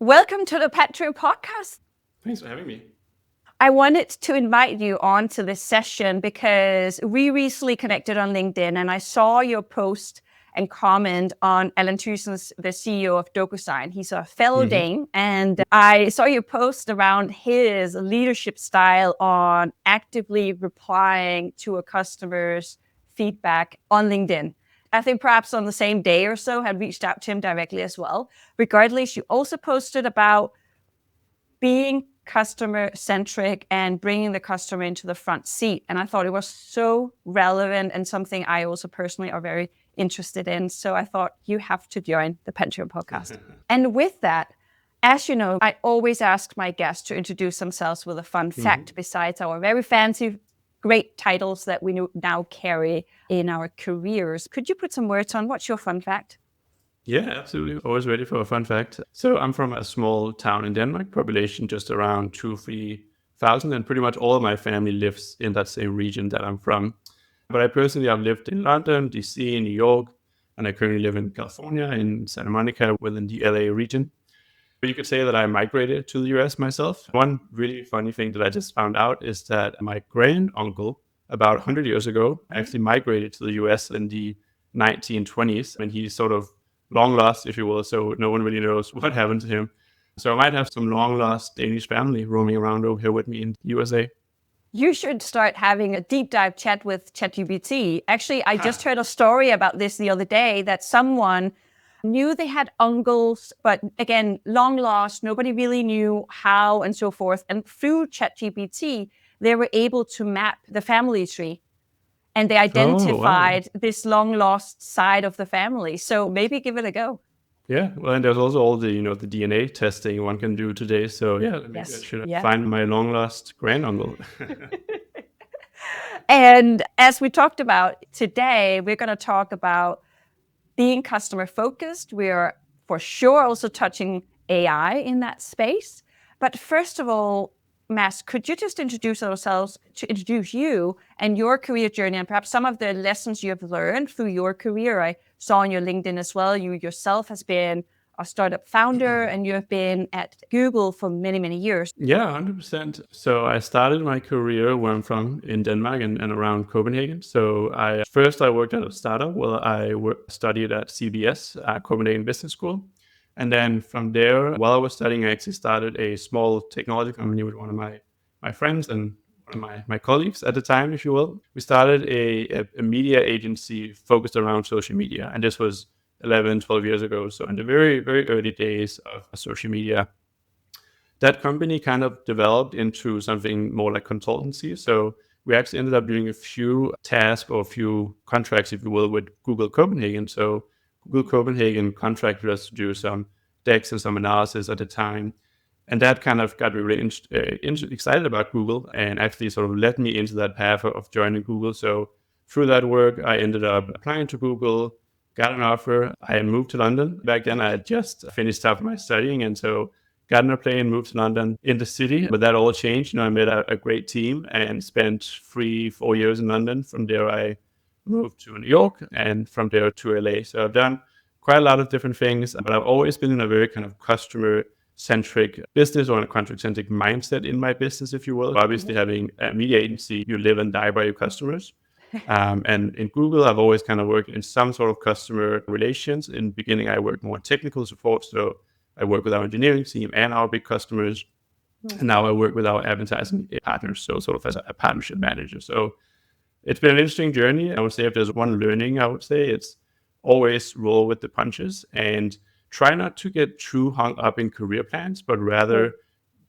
Welcome to the Pantrium Podcast. Thanks for having me. I wanted to invite you on to this session because we recently connected on LinkedIn and I saw your post and comment on Alan Thyssen's, the CEO of DocuSign. He's a fellow Dane, and I saw your post around his leadership style on actively replying to a customer's feedback on LinkedIn. I think perhaps on the same day or so had reached out to him directly as well. Regardless, you also posted about being customer-centric and bringing the customer into the front seat. And I thought it was so relevant and something I also personally are very interested in. So I thought you have to join the Pantrium Podcast. And with that, as you know, I always ask my guests to introduce themselves with a fun fact besides our very fancy great titles that we now carry in our careers. Could you put some words on what's your fun fact? Yeah, absolutely. Always ready for a fun fact. So I'm from a small town in Denmark, population just around 2,000-3,000, and pretty much all of my family lives in that same region that I'm from. But I personally have lived in London, DC, New York, and I currently live in California, in Santa Monica, within the LA region. But you could say that I migrated to the US myself. One really funny thing that I just found out is that my grand-uncle, about 100 years ago, actually migrated to the US in the 1920s, and he sort of long lost, if you will, so no one really knows what happened to him. So I might have some long lost Danish family roaming around over here with me in the USA. You should start having a deep dive chat with ChatGPT. Actually, I just heard a story about this the other day that someone knew they had uncles, but again, long lost, nobody really knew how and so forth. And through ChatGPT, they were able to map the family tree. And they identified this long lost side of the family. So maybe give it a go. Yeah, well, and there's also all the the DNA testing one can do today. So yeah, maybe I should find my long lost granduncle. And as we talked about today, we're going to talk about being customer focused. We're for sure also touching AI in that space. But first of all, Mads, could you just introduce you and your career journey and perhaps some of the lessons you have learned through your career? I saw on your LinkedIn as well, you yourself has been a startup founder and you have been at Google for many, many years. Yeah, 100%. So I started my career where I'm from in Denmark and around Copenhagen. So I worked at a startup where I studied at CBS, Copenhagen Business School. And then from there, while I was studying, I actually started a small technology company with one of my friends and one of my colleagues at the time, if you will. We started a media agency focused around social media. And this was 11, 12 years ago. So in the very, very early days of social media. That company kind of developed into something more like consultancy. So we actually ended up doing a few tasks or a few contracts, if you will, with Google Copenhagen. So Google Copenhagen contracted us to do some decks and some analysis at the time. And that kind of got me really excited about Google and actually sort of led me into that path of joining Google. So through that work, I ended up applying to Google, got an offer. I moved to London. Back then, I had just finished up my studying. And so got on a plane, moved to London in the city. But that all changed. I met a great team and spent 3-4 years in London. From there, I moved to New York and from there to LA. So I've done quite a lot of different things, but I've always been in a very kind of customer-centric business or in a contract-centric mindset in my business, if you will. Obviously, having a media agency, you live and die by your customers. And in Google, I've always kind of worked in some sort of customer relations. In the beginning, I worked more technical support. So I work with our engineering team and our big customers. And now I work with our advertising partners. So sort of as a partnership manager. So it's been an interesting journey. I would say if there's one learning, I would say it's always roll with the punches and try not to get too hung up in career plans, but rather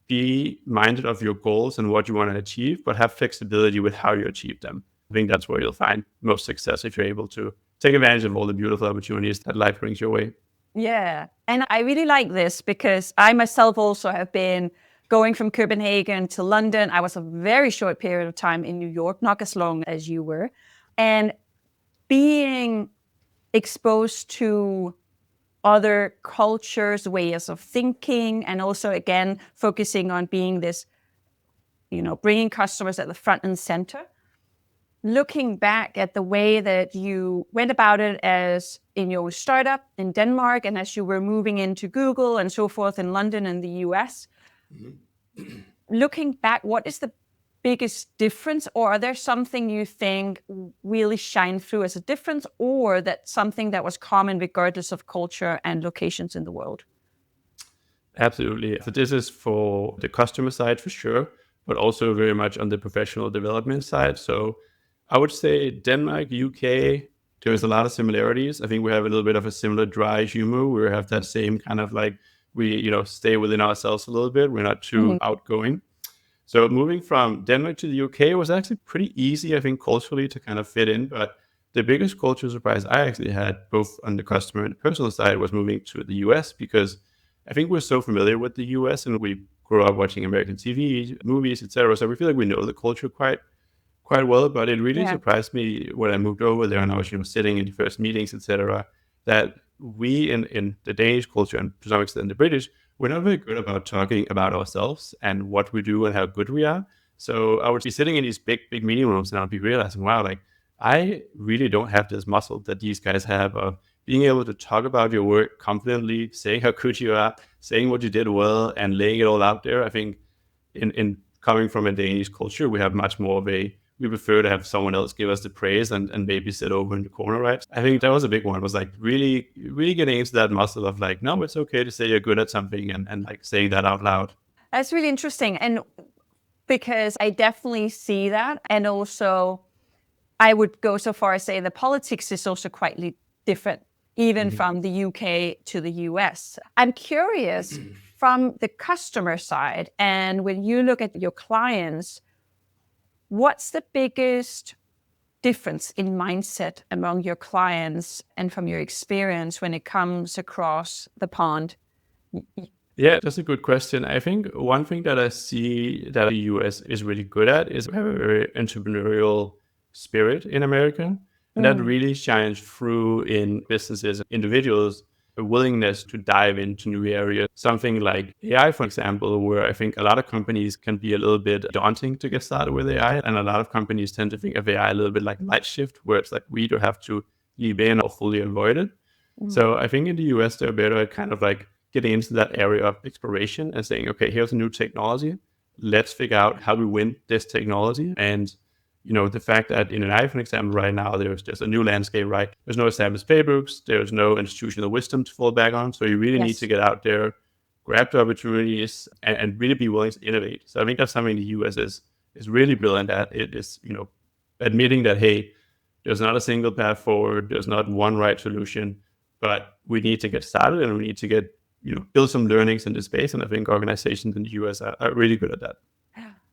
be minded of your goals and what you want to achieve, but have flexibility with how you achieve them. I think that's where you'll find most success if you're able to take advantage of all the beautiful opportunities that life brings your way. Yeah. And I really like this because I myself also have been going from Copenhagen to London. I was a very short period of time in New York, not as long as you were. And being exposed to other cultures, ways of thinking, and also, again, focusing on being this, bringing customers at the front and center. Looking back at the way that you went about it as in your startup in Denmark and as you were moving into Google and so forth in London and the US. Looking back, what is the biggest difference, or are there something you think really shine through as a difference, or that something that was common regardless of culture and locations in the world? Absolutely. So this is for the customer side for sure, but also very much on the professional development side. So I would say Denmark, UK, there's a lot of similarities. I think we have a little bit of a similar dry humor. We have that same kind of like we, stay within ourselves a little bit. We're not too outgoing. So moving from Denmark to the UK was actually pretty easy, I think, culturally to kind of fit in. But the biggest cultural surprise I actually had, both on the customer and the personal side, was moving to the US, because I think we're so familiar with the US and we grew up watching American TV, movies, etc. So we feel like we know the culture quite well. But it really surprised me when I moved over there and I was, sitting in the first meetings, etc., that we in the Danish culture and to some extent the British, we're not very good about talking about ourselves and what we do and how good we are. So I would be sitting in these big meeting rooms and I'd be realizing, wow, like I really don't have this muscle that these guys have of being able to talk about your work confidently, saying how good you are, saying what you did well, and laying it all out there. I think in coming from a Danish culture, we have much more of we prefer to have someone else give us the praise and maybe sit over in the corner, right? I think that was a big one, was like really, really getting into that muscle of like, no, it's okay to say you're good at something and like saying that out loud. That's really interesting. And because I definitely see that. And also, I would go so far as say the politics is also quite different, even from the UK to the US. I'm curious from the customer side, and when you look at your clients, what's the biggest difference in mindset among your clients and from your experience when it comes across the pond? Yeah, that's a good question. I think one thing that I see that the US is really good at is we have a very entrepreneurial spirit in America. And that really shines through in businesses, individuals, a willingness to dive into new areas. Something like AI, for example, where I think a lot of companies can be a little bit daunting to get started with AI. And a lot of companies tend to think of AI a little bit like light shift, where it's like we don't have to leap in or fully avoid it. So I think in the US, they're better at kind of like getting into that area of exploration and saying, okay, here's a new technology. Let's figure out how we win this technology. And the fact that in an iPhone example right now, there's just a new landscape, right? There's no established playbooks. There's no institutional wisdom to fall back on. So you really need to get out there, grab the opportunities, and really be willing to innovate. So I think that's something the US is really brilliant at. It is, admitting that, hey, there's not a single path forward. There's not one right solution, but we need to get started and we need to get, build some learnings in this space. And I think organizations in the US are really good at that.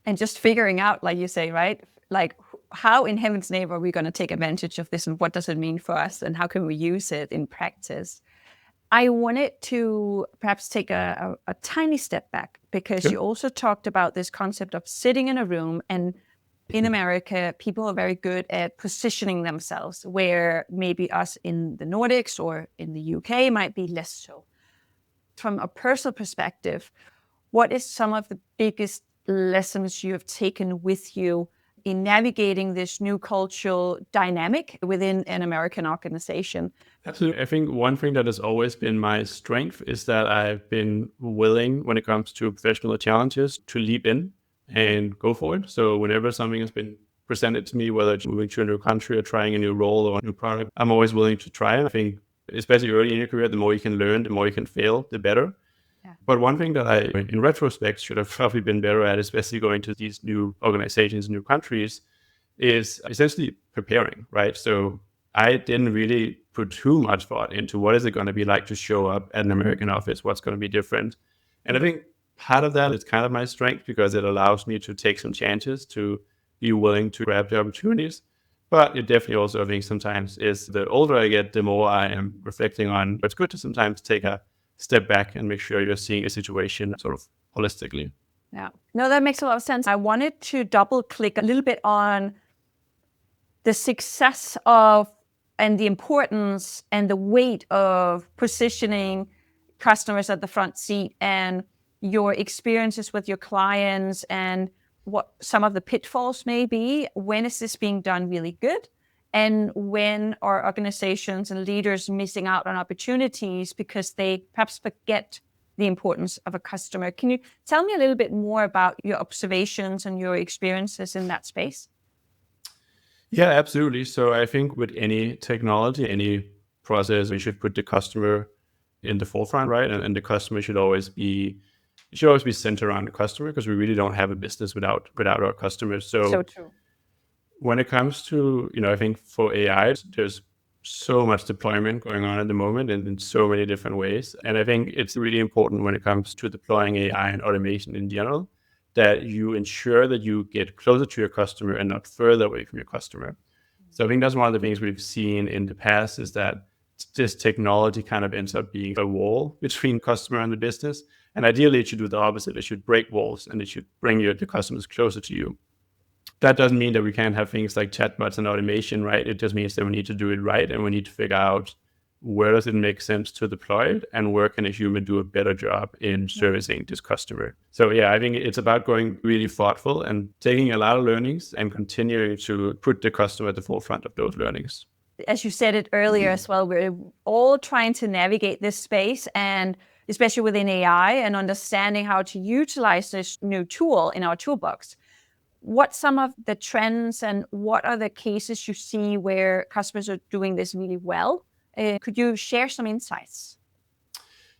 And just figuring out, like you say, right? Like, how in heaven's name are we going to take advantage of this, and what does it mean for us, and how can we use it in practice? I wanted to perhaps take a tiny step back, because you also talked about this concept of sitting in a room, and in America, people are very good at positioning themselves, where maybe us in the Nordics or in the UK might be less so. From a personal perspective, what is some of the biggest lessons you have taken with you in navigating this new cultural dynamic within an American organization? Absolutely. I think one thing that has always been my strength is that I've been willing, when it comes to professional challenges, to leap in and go for it. So whenever something has been presented to me, whether it's moving to a new country or trying a new role or a new product, I'm always willing to try. I think, especially early in your career, the more you can learn, the more you can fail, the better. But one thing that I, in retrospect, should have probably been better at, especially going to these new organizations, new countries, is essentially preparing, right? So I didn't really put too much thought into what is it going to be like to show up at an American office, what's going to be different. And I think part of that is kind of my strength, because it allows me to take some chances, to be willing to grab the opportunities. But it definitely also, I think, sometimes is the older I get, the more I am reflecting on. It's good to sometimes take a step back and make sure you're seeing a situation sort of holistically. Yeah. No, that makes a lot of sense. I wanted to double click a little bit on the success of and the importance and the weight of positioning customers at the front seat, and your experiences with your clients, and what some of the pitfalls may be. When is this being done really good? And when are organizations and leaders missing out on opportunities because they perhaps forget the importance of a customer? Can you tell me a little bit more about your observations and your experiences in that space? Yeah, absolutely. So I think with any technology, any process, we should put the customer in the forefront, right? And the customer should always be centered around the customer, because we really don't have a business without our customers. So So true. when it comes to, I think for AI, there's so much deployment going on at the moment and in so many different ways. And I think it's really important when it comes to deploying AI and automation in general, that you ensure that you get closer to your customer and not further away from your customer. So I think that's one of the things we've seen in the past, is that this technology kind of ends up being a wall between customer and the business. And ideally, it should do the opposite. It should break walls and it should bring the customers closer to you. That doesn't mean that we can't have things like chatbots and automation, right? It just means that we need to do it right, and we need to figure out where does it make sense to deploy it, and where can a human do a better job in servicing this customer. So yeah, I think it's about going really thoughtful and taking a lot of learnings and continuing to put the customer at the forefront of those learnings. As you said it earlier as well, we're all trying to navigate this space, and especially within AI, and understanding how to utilize this new tool in our toolbox. What's some of the trends and what are the cases you see where customers are doing this really well? Could you share some insights?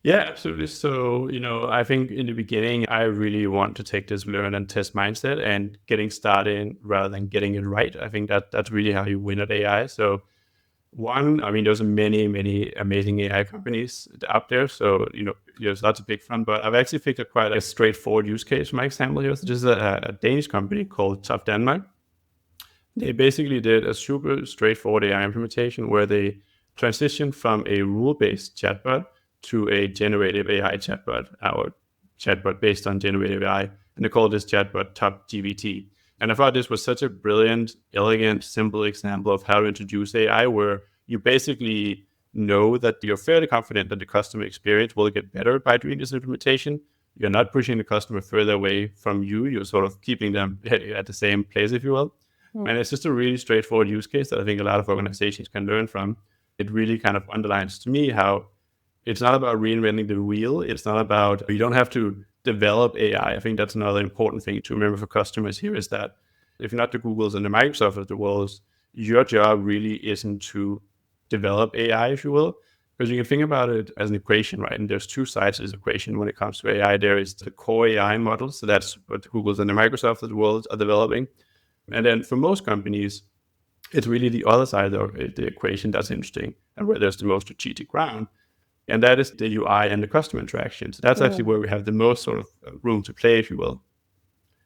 Yeah, absolutely. So, I think in the beginning, I really want to take this learn and test mindset and getting started rather than getting it right. I think that's really how you win at AI. So one, I mean, there's many, many amazing AI companies out there. So, there's lots of big fun, but I've actually picked up quite a straightforward use case for my example here. So this is a Danish company called Denmark. They basically did a super straightforward AI implementation where they transitioned from a rule-based chatbot to a generative AI chatbot, our chatbot based on generative AI. And they call this chatbot Top GPT. And I thought this was such a brilliant, elegant, simple example of how to introduce AI, where you basically know that you're fairly confident that the customer experience will get better by doing this implementation. You're not pushing the customer further away from you. You're sort of keeping them at the same place, if you will. And it's just a really straightforward use case that I think a lot of organizations can learn from. It really kind of underlines to me how it's not about reinventing the wheel. It's not about, you don't have to develop AI. I think that's another important thing to remember for customers here, is that if you're not the Googles and the Microsofts of the world, your job really isn't to develop AI, if you will, because you can think about it as an equation, right? And there's two sides to this equation when it comes to AI. There is the core AI model. So that's what the Googles and the Microsofts of the world are developing. And then for most companies, it's really the other side of the equation that's interesting and where there's the most strategic ground. And that is the UI and the customer interaction. So that's actually where we have the most sort of room to play, if you will.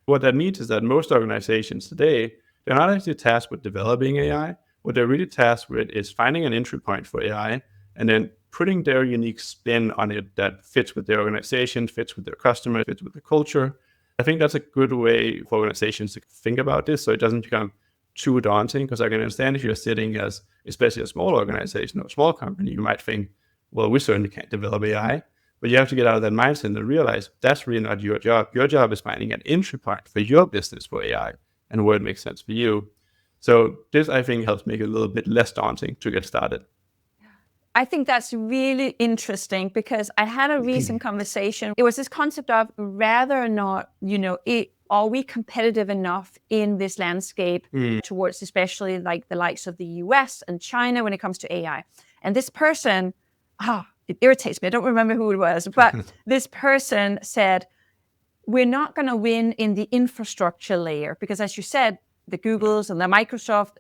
What that means is that most organizations today, they're not actually tasked with developing AI. What they're really tasked with is finding an entry point for AI and then putting their unique spin on it that fits with their organization, fits with their customer, fits with the culture. I think that's a good way for organizations to think about this, so it doesn't become too daunting, because I can understand if you're sitting as, especially a small organization or a small company, you might think, well, we certainly can't develop AI. But you have to get out of that mindset and realize that's really not your job. Your job is finding an entry point for your business for AI and where it makes sense for you. So this, I think, helps make it a little bit less daunting to get started. I think that's really interesting, because I had a recent conversation. It was this concept of rather or not, are we competitive enough in this landscape towards especially like the likes of the US and China when it comes to AI? And this person, it irritates me. I don't remember who it was, but this person said, we're not going to win in the infrastructure layer, because as you said, the Googles and the Microsoft,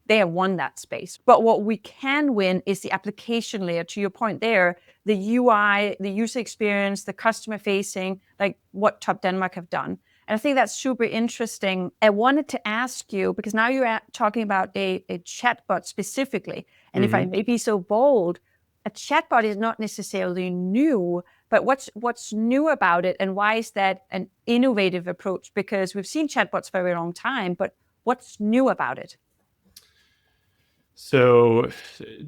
they have won that space. But what we can win is the application layer, to your point there, the UI, the user experience, the customer facing, like what Top Denmark have done. And I think that's super interesting. I wanted to ask you, because now you're talking about a chatbot specifically. And if I may be so bold, a chatbot is not necessarily new, but what's new about it, and why is that an innovative approach? Because we've seen chatbots for a very long time, but what's new about it? So,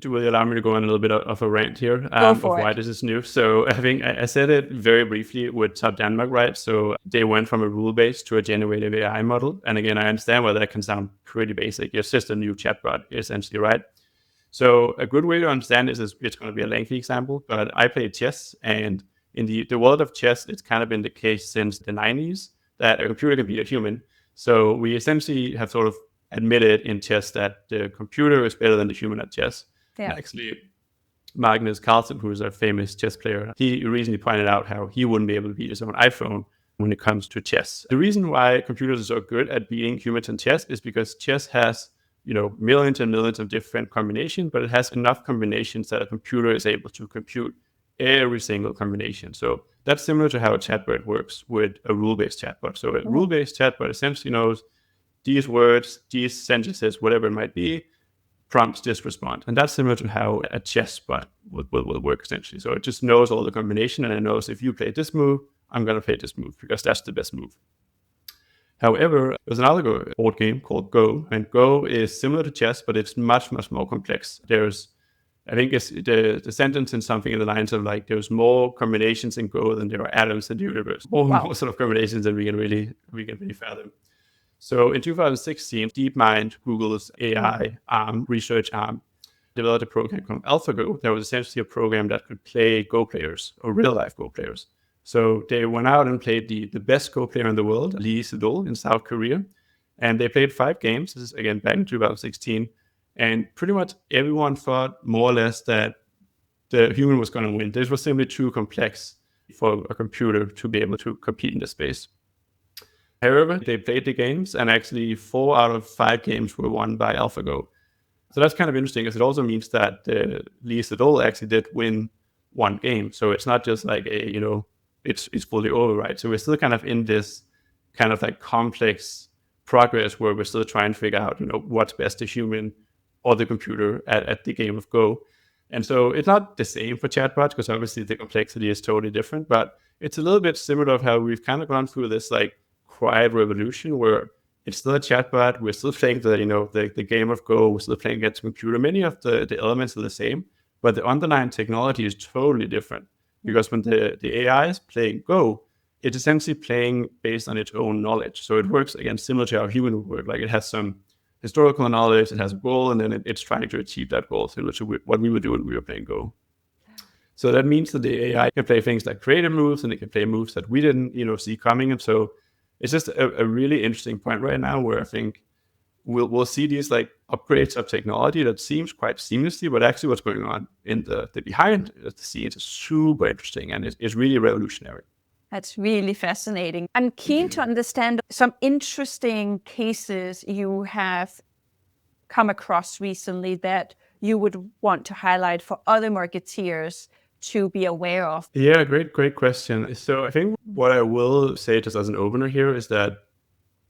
will you allow me to go on a little bit of a rant here Go of for why it. this is new? So, I think I said it very briefly with Top Denmark, right? So, they went from a rule-based to a generative AI model. And again, I understand why that can sound pretty basic. It's just a new chatbot, essentially, right? So, a good way to understand this is it's going to be a lengthy example, but I play chess. And in the world of chess, it's kind of been the case since the 90s that a computer can beat a human. So, we essentially have sort of admitted in chess that the computer is better than the human at chess. Yeah. And actually, Magnus Carlsen, who's a famous chess player, he recently pointed out how he wouldn't be able to beat his own iPhone when it comes to chess. The reason why computers are so good at beating humans in chess is because chess has, millions and millions of different combinations, but it has enough combinations that a computer is able to compute every single combination. So that's similar to how a chatbot works with a rule-based chatbot. So a rule-based chatbot essentially knows these words, these sentences, whatever it might be, prompts this response. And that's similar to how a chess bot will work essentially. So it just knows all the combination and it knows if you play this move, I'm going to play this move because that's the best move. However, there's another board game called Go, and Go is similar to chess, but it's much, much more complex. I think it's the sentence in something in the lines of like, there's more combinations in Go than there are atoms in the universe. More sort of combinations than we can really fathom. So in 2016, DeepMind, Google's AI research arm, developed a program called AlphaGo. That was essentially a program that could play Go players or real-life Go players. So they went out and played the best Go player in the world, Lee Sedol in South Korea. And they played 5 games. This is, again, back in 2016. And pretty much everyone thought more or less that the human was going to win. This was simply too complex for a computer to be able to compete in the space. However, they played the games, and actually 4 out of 5 games were won by AlphaGo. So that's kind of interesting, because it also means that Lee Sedol actually did win 1 game. So it's not just like it's fully over, right? So we're still kind of in this kind of like complex progress where we're still trying to figure out, what's best, the human or the computer at the game of Go. And so it's not the same for chatbots, because obviously the complexity is totally different, but it's a little bit similar of how we've kind of gone through this like quiet revolution where it's still a chatbot. We're still playing the game of Go. We're still playing against a computer. Many of the elements are the same, but the underlying technology is totally different. Because when the AI is playing Go, it's essentially playing based on its own knowledge. So it works, again, similar to how human would work. Like it has some historical knowledge, it has a goal, and then it's trying to achieve that goal, similar to what we would do when we were playing Go. So that means that the AI can play things like creative moves, and it can play moves that we didn't, see coming. And so it's just a really interesting point right now where I think we'll see these like upgrades of technology that seems quite seamlessly, but actually what's going on in the behind the scenes is super interesting, and it's really revolutionary. That's really fascinating. I'm keen to understand some interesting cases you have come across recently that you would want to highlight for other marketeers to be aware of. Yeah, great question. So I think what I will say just as an opener here is that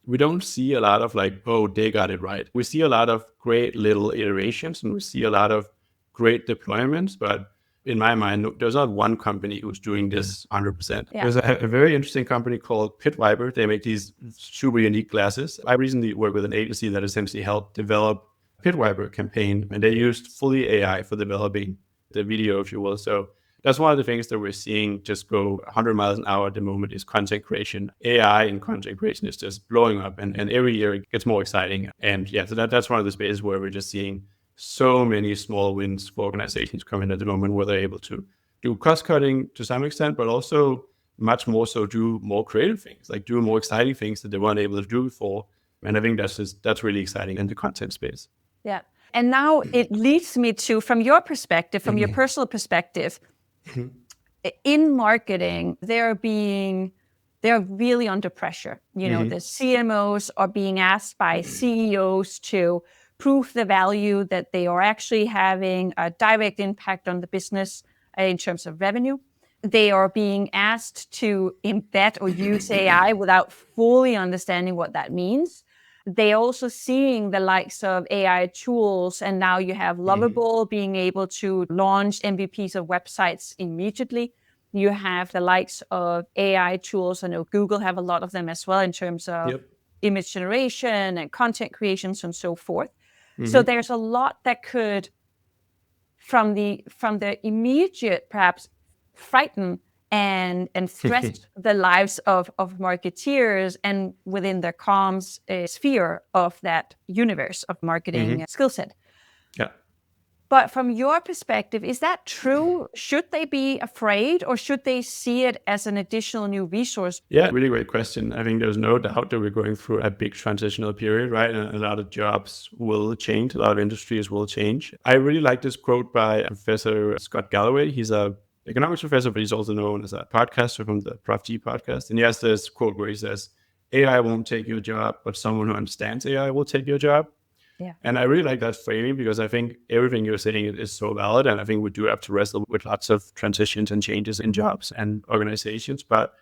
we don't see a lot of like, oh, they got it right. We see a lot of great little iterations, and we see a lot of great deployments, but in my mind, there's not one company who's doing this 100%. Yeah. There's a very interesting company called Pit Viper. They make these super unique glasses. I recently worked with an agency that essentially helped develop Pit Viper campaign, and they used fully AI for developing the video, if you will. So that's one of the things that we're seeing just go 100 miles an hour at the moment is content creation. AI in content creation is just blowing up, and every year it gets more exciting. And yeah, so that's one of the spaces where we're just seeing so many small wins for organizations coming at the moment, where they're able to do cost cutting to some extent, but also much more so do more creative things, like do more exciting things that they weren't able to do before. And I think that's really exciting in the content space. Yeah. And now it leads me to, from your perspective, from your personal perspective, in marketing, they're really under pressure. The CMOs are being asked by CEOs to prove the value that they are actually having a direct impact on the business in terms of revenue. They are being asked to embed or use AI without fully understanding what that means. They're also seeing the likes of AI tools, and now you have Lovable being able to launch MVPs of websites immediately. You have the likes of AI tools. I know Google have a lot of them as well in terms of image generation and content creations and so forth. So there's a lot that could, from the immediate, perhaps frighten and threat the lives of marketeers and within their comms sphere of that universe of marketing skill set. Yeah. But from your perspective, is that true? Should they be afraid, or should they see it as an additional new resource? Yeah, really great question. I think there's no doubt that we're going through a big transitional period, right? And a lot of jobs will change. A lot of industries will change. I really like this quote by Professor Scott Galloway. He's a economics professor, but he's also known as a podcaster from the Prof G podcast. And he has this quote where he says, AI won't take your job, but someone who understands AI will take your job. Yeah. And I really like that framing because I think everything you're saying is so valid. And I think we do have to wrestle with lots of transitions and changes in jobs and organizations. But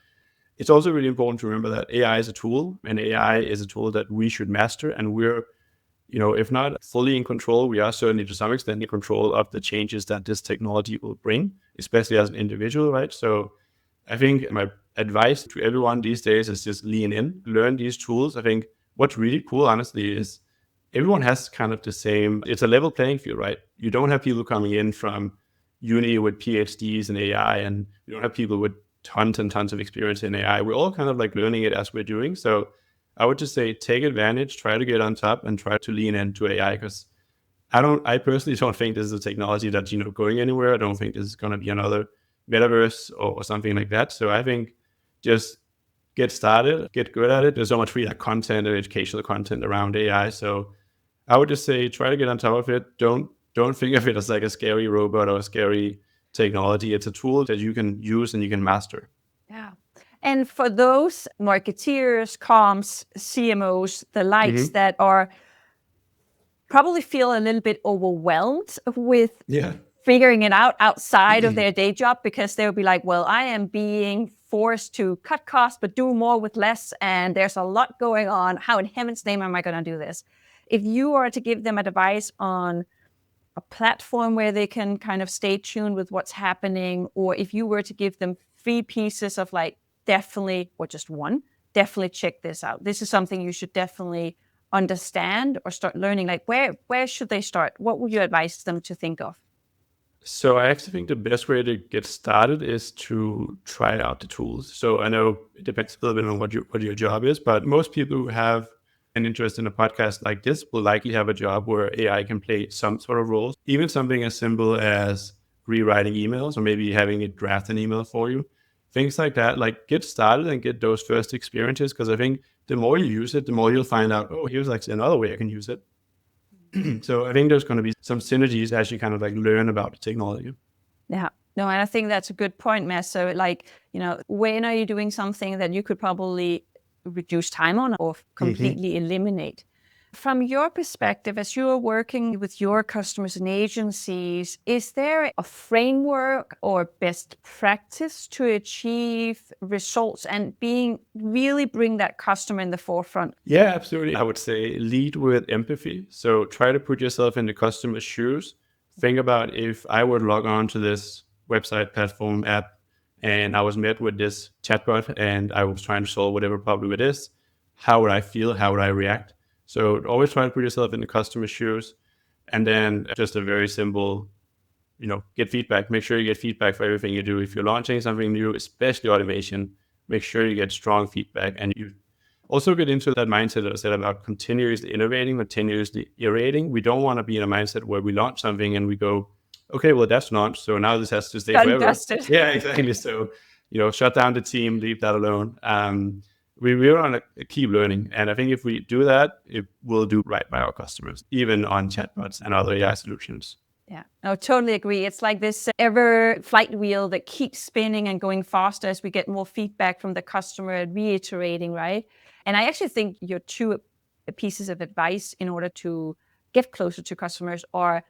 it's also really important to remember that AI is a tool, and AI is a tool that we should master. And we're, if not fully in control, we are certainly to some extent in control of the changes that this technology will bring, especially as an individual, right? So I think my advice to everyone these days is just lean in, learn these tools. I think what's really cool, honestly, is everyone has kind of the same, it's a level playing field, right? You don't have people coming in from uni with PhDs in AI, and you don't have people with tons and tons of experience in AI. We're all kind of like learning it as we're doing. So I would just say, take advantage, try to get on top, and try to lean into AI, because I personally don't think this is a technology that's, going anywhere. I don't think this is going to be another metaverse or something like that. So I think just get started, get good at it. There's so much free content and educational content around AI. So I would just say, try to get on top of it. Don't think of it as like a scary robot or a scary technology. It's a tool that you can use and you can master. Yeah. And for those marketeers, comms, CMOs, the likes that are probably feel a little bit overwhelmed with figuring it out outside of their day job, because they'll be like, well, I am being forced to cut costs, but do more with less. And there's a lot going on. How in heaven's name am I going to do this? If you are to give them advice on a platform where they can kind of stay tuned with what's happening, or if you were to give them 3 pieces of like, definitely, or just one, definitely check this out. This is something you should definitely understand or start learning. Like where should they start? What would you advise them to think of? So I actually think the best way to get started is to try out the tools. So I know it depends a little bit on what your job is, but most people who have an interest in a podcast like this will likely have a job where AI can play some sort of roles. Even something as simple as rewriting emails, or maybe having it draft an email for you. Things like that, like get started and get those first experiences, because I think the more you use it, the more you'll find out, oh, here's like another way I can use it. So I think there's going to be some synergies as you kind of like learn about the technology. Yeah. No, and I think that's a good point, Mads. So like, when are you doing something that you could probably reduce time on or completely eliminate? From your perspective, as you are working with your customers and agencies, is there a framework or best practice to achieve results and really bring that customer in the forefront? Yeah, absolutely. I would say lead with empathy. So try to put yourself in the customer's shoes. Think about, if I would log on to this website, platform, app, and I was met with this chatbot and I was trying to solve whatever problem it is, how would I feel? How would I react? So always try to put yourself in the customer's shoes. And then just a very simple, get feedback. Make sure you get feedback for everything you do. If you're launching something new, especially automation, make sure you get strong feedback. And you also get into that mindset that I said about continuously innovating, continuously iterating. We don't want to be in a mindset where we launch something and we go, okay, well, that's launched, so now this has to stay forever. Yeah, exactly. So, shut down the team, leave that alone. We want to keep learning. And I think if we do that, it will do right by our customers, even on chatbots and other AI solutions. Yeah, I totally agree. It's like this ever flight wheel that keeps spinning and going faster as we get more feedback from the customer and reiterating, right? And I actually think your 2 pieces of advice in order to get closer to customers are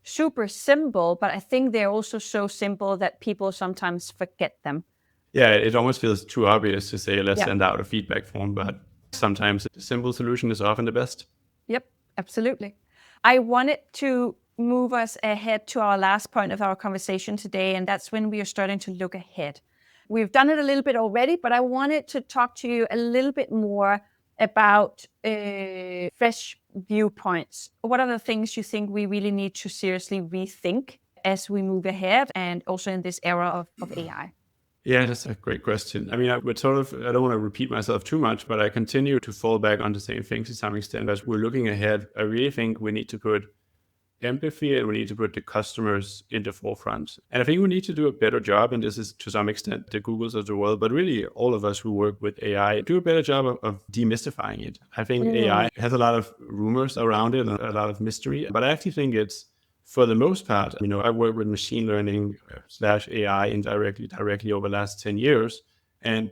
super simple, but I think they're also so simple that people sometimes forget them. Yeah, it almost feels too obvious to say, let's send out a feedback form, but sometimes a simple solution is often the best. Yep, absolutely. I wanted to move us ahead to our last point of our conversation today, and that's when we are starting to look ahead. We've done it a little bit already, but I wanted to talk to you a little bit more about fresh viewpoints, what are the things you think we really need to seriously rethink as we move ahead and also in this era of AI? Yeah, that's a great question. I mean, I don't want to repeat myself too much, but I continue to fall back on the same things to some extent. As we're looking ahead, I really think we need to put empathy and we need to put the customers in the forefront. And I think we need to do a better job, and this is to some extent the Googles of the world, but really all of us who work with AI do a better job of demystifying it. I think AI has a lot of rumors around it and a lot of mystery, but I actually think it's, for the most part, I worked with machine learning / AI directly over the last 10 years. And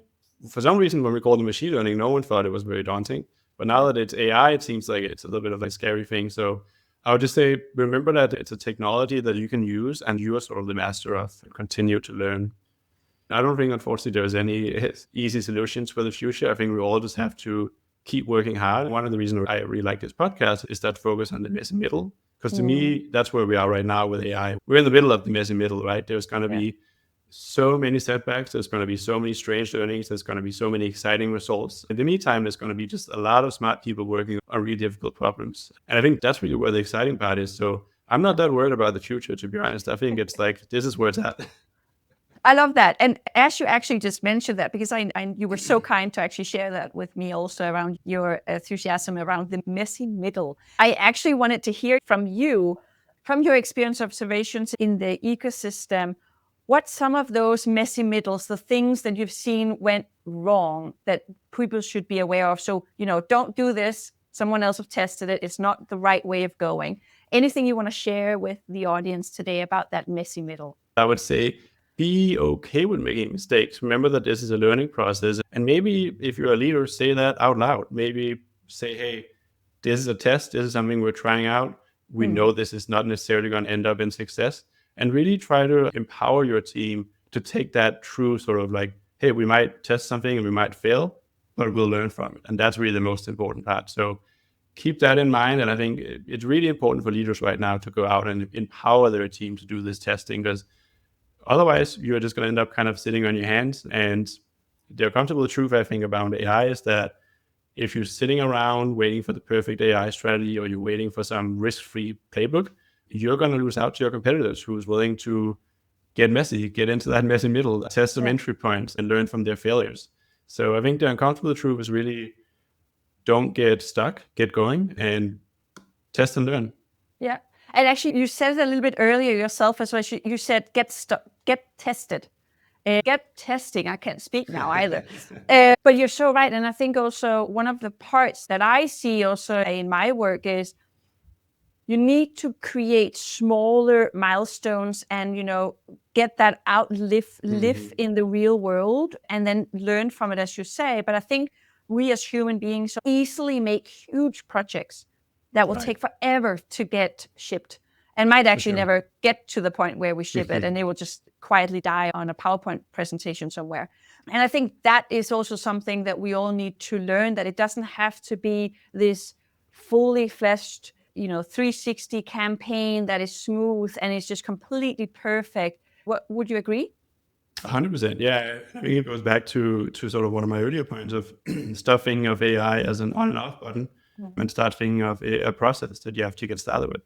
for some reason, when we called it machine learning, no one thought it was very daunting. But now that it's AI, it seems like it's a little bit of a scary thing. So I would just say, remember that it's a technology that you can use and you are sort of the master of, and continue to learn. I don't think, unfortunately, there's any easy solutions for the future. I think we all just have to keep working hard. One of the reasons I really like this podcast is that focus on the messy middle. Because to me, that's where we are right now with AI. We're in the middle of the messy middle, right? There's going to be so many setbacks. There's going to be so many strange learnings. There's going to be so many exciting results. In the meantime, there's going to be just a lot of smart people working on really difficult problems. And I think that's really where the exciting part is. So I'm not that worried about the future, to be honest. I think it's like, this is where it's at. I love that. And as you actually just mentioned that, because you were so kind to actually share that with me also around your enthusiasm around the messy middle. I actually wanted to hear from you, from your experience observations in the ecosystem, what some of those messy middles, the things that you've seen went wrong that people should be aware of. So, don't do this. Someone else have tested it. It's not the right way of going. Anything you want to share with the audience today about that messy middle? I would say, be okay with making mistakes. Remember that this is a learning process. And maybe if you're a leader, say that out loud. Maybe say, hey, this is a test. This is something we're trying out. We know this is not necessarily going to end up in success. And really try to empower your team to take that true sort of like, hey, we might test something and we might fail, but we'll learn from it. And that's really the most important part. So keep that in mind. And I think it's really important for leaders right now to go out and empower their team to do this testing, because otherwise, you're just going to end up kind of sitting on your hands. And the uncomfortable truth, I think, about AI is that if you're sitting around waiting for the perfect AI strategy, or you're waiting for some risk-free playbook, you're going to lose out to your competitors who's willing to get messy, get into that messy middle, test some entry points, and learn from their failures. So I think the uncomfortable truth is really, don't get stuck, get going, and test and learn. Yeah. And actually, you said it a little bit earlier yourself as well. You said get tested. Get testing. I can't speak now either. But you're so right. And I think also one of the parts that I see also in my work is you need to create smaller milestones and, get that out, live in the real world, and then learn from it, as you say. But I think we as human beings easily make huge projects that will take forever to get shipped and might actually never get to the point where we ship it, and it will just quietly die on a PowerPoint presentation somewhere. And I think that is also something that we all need to learn, that it doesn't have to be this fully fleshed, 360 campaign that is smooth and is just completely perfect. Would you agree? 100%. Yeah, I think it goes back to sort of one of my earlier points of stop thinking of AI as an on and off button, and start thinking of a process that you have to get started with.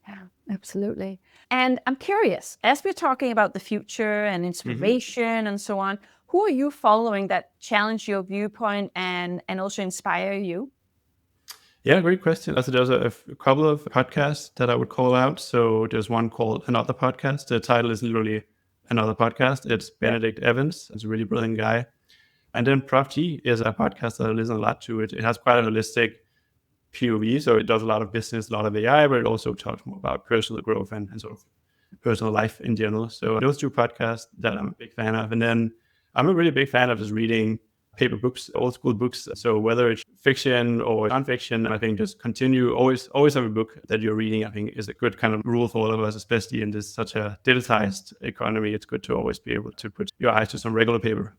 Yeah, absolutely. And I'm curious, as we're talking about the future and inspiration and so on, who are you following that challenge your viewpoint and also inspire you? Yeah, great question. Also, there's a couple of podcasts that I would call out. So there's one called Another Podcast. The title is literally Another Podcast. It's Benedict Evans. He's a really brilliant guy. And then Prof G is a podcast that I listen a lot to. It has quite a holistic POV, so it does a lot of business, a lot of AI, but it also talks more about personal growth and sort of personal life in general. So those two podcasts that I'm a big fan of. And then I'm a really big fan of just reading paper books, old school books. So whether it's fiction or nonfiction, I think just continue, always have a book that you're reading, I think is a good kind of rule for all of us, especially in this such a digitized economy. It's good to always be able to put your eyes to some regular paper.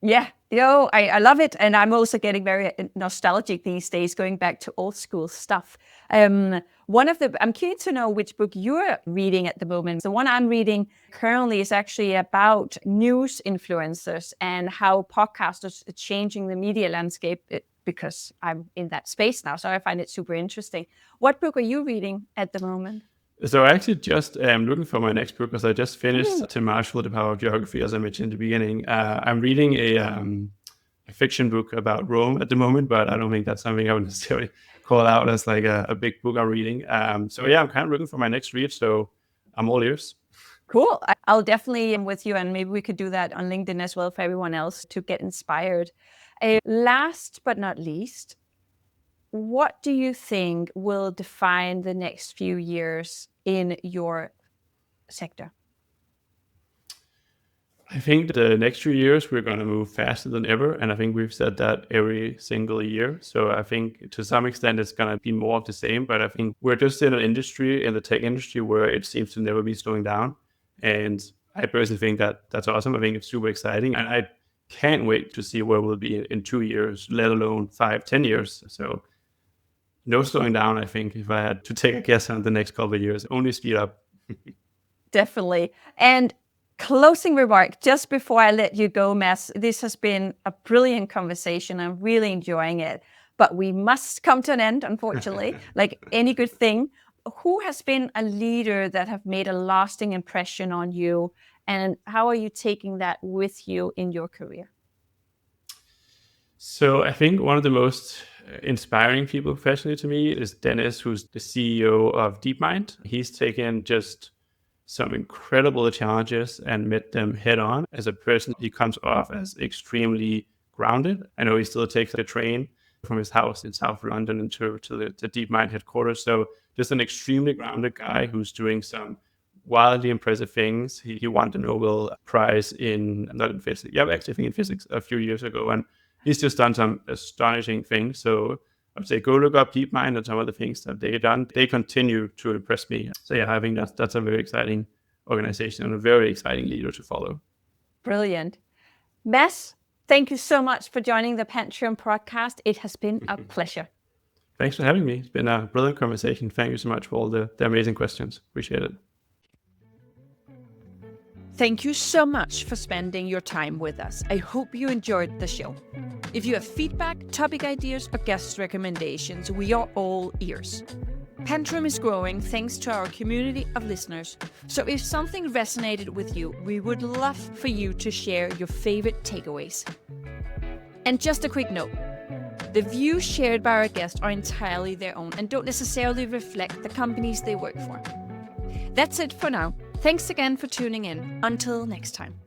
Yeah, I love it. And I'm also getting very nostalgic these days, going back to old school stuff. I'm curious to know which book you're reading at the moment. The one I'm reading currently is actually about news influencers and how podcasters are changing the media landscape, because I'm in that space now. So I find it super interesting. What book are you reading at the moment? So I actually just am looking for my next book because I just finished Tim Marshall, The Power of Geography, as I mentioned in the beginning. I'm reading a fiction book about Rome at the moment, but I don't think that's something I would necessarily call out as like a big book I'm reading. So yeah, I'm kind of looking for my next read, so I'm all ears. Cool. I'll definitely am with you, and maybe we could do that on LinkedIn as well for everyone else to get inspired. Last but not least, what do you think will define the next few years in your sector? I think the next few years we're going to move faster than ever, and I think we've said that every single year. So I think to some extent it's going to be more of the same, but I think we're just in an industry, in the tech industry, where it seems to never be slowing down. And I personally think that that's awesome. I think it's super exciting, and I can't wait to see where we'll be in 2 years, let alone 5, 10 years. So no slowing down, I think, if I had to take a guess on the next couple of years, only speed up. Definitely. And closing remark, just before I let you go, Mads, this has been a brilliant conversation. I'm really enjoying it, but we must come to an end, unfortunately, like any good thing. Who has been a leader that have made a lasting impression on you, and how are you taking that with you in your career? So I think one of the most inspiring people professionally to me is Danish, who's the CEO of DeepMind. He's taken just some incredible challenges and met them head on. As a person, he comes off as extremely grounded. I know he still takes the train from his house in South London into the DeepMind headquarters. So just an extremely grounded guy who's doing some wildly impressive things. He won the Nobel Prize not in physics, actually I think in physics a few years ago. And he's just done some astonishing things. So I would say go look up DeepMind and some of the things that they've done. They continue to impress me. So yeah, I think that's a very exciting organization and a very exciting leader to follow. Brilliant. Mads, thank you so much for joining the Pantrium Podcast. It has been a pleasure. Thanks for having me. It's been a brilliant conversation. Thank you so much for all the amazing questions. Appreciate it. Thank you so much for spending your time with us. I hope you enjoyed the show. If you have feedback, topic ideas, or guest recommendations, we are all ears. Pantrium is growing thanks to our community of listeners. So if something resonated with you, we would love for you to share your favorite takeaways. And just a quick note. The views shared by our guests are entirely their own and don't necessarily reflect the companies they work for. That's it for now. Thanks again for tuning in. Until next time.